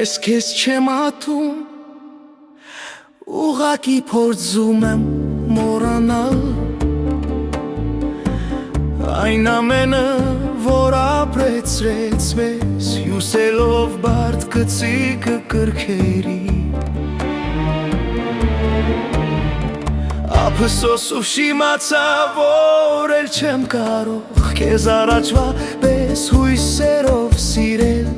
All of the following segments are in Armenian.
Ես քեզ չեմ ատում, ուղղակի փորձում եմ մոռանալ այն ամենը, որ ապրեցրեց մեզ, հյուսելով բարդ գծիկը կրքերի Ափսոսով շիմացա, որ էլ չեմ կարող քեզ առաջվա պես հույսերով սիրել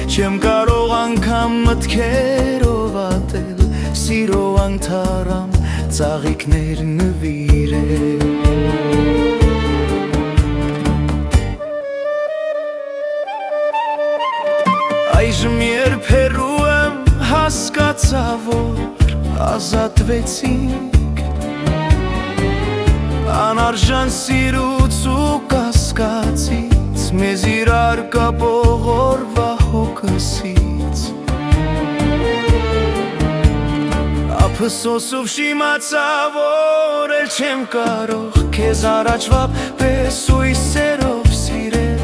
Չեմ կարող անգամ մտքերով ատել Սիրո անթարամ ծաղիկներ նվիրել Այժմ երբ հեռու եմ հասկացա, որ ազատվեցինք Անարժան սիրուց ու կասկածից Մեզ իրար կապող օրվա հոգսից Ափսոսով շիմացա, որ էլ չեմ կարող Քեզ առաջվա պես հույսերով սիրել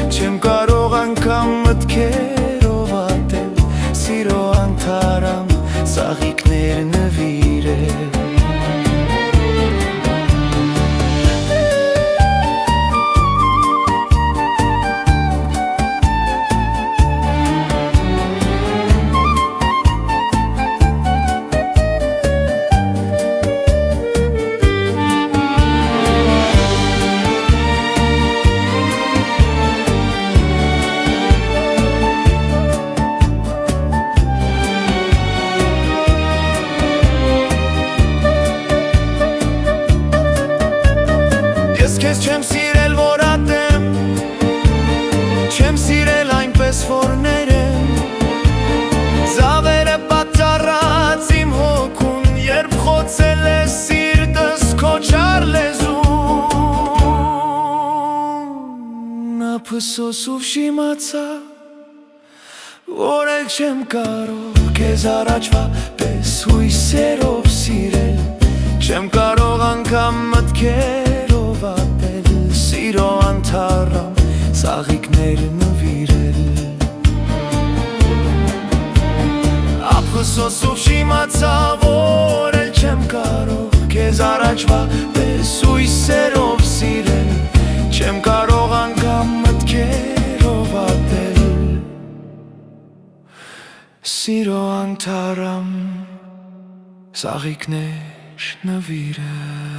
Չեմ կարող անգամ մտքերով ատել Սիրո անթարամ ծաղիկներ նվիրել Ես քեզ չեմ սիրել, որ ատեմ Չեմ սիրել այնպես, որ ներեմ Զավերը պատճառած իմ հոգուն Երբ խոցել է սիրտս քո չար լեզուն Ափսոսով շիմացա, որ էլ չեմ կարող Քեզ առաջվա պես հույսերով սիրել Չեմ կարող անգամ մտքերով ատել Սիրո անթարամ ծաղիկներ նվիրել Ափսոսով շիմացա, որ էլ չեմ կարող Քեզ առաջվա պես հույսերով սիրել Չեմ կարող անգամ մտքերով ատել Սիրո անթարամ ծաղիկներ նվիրել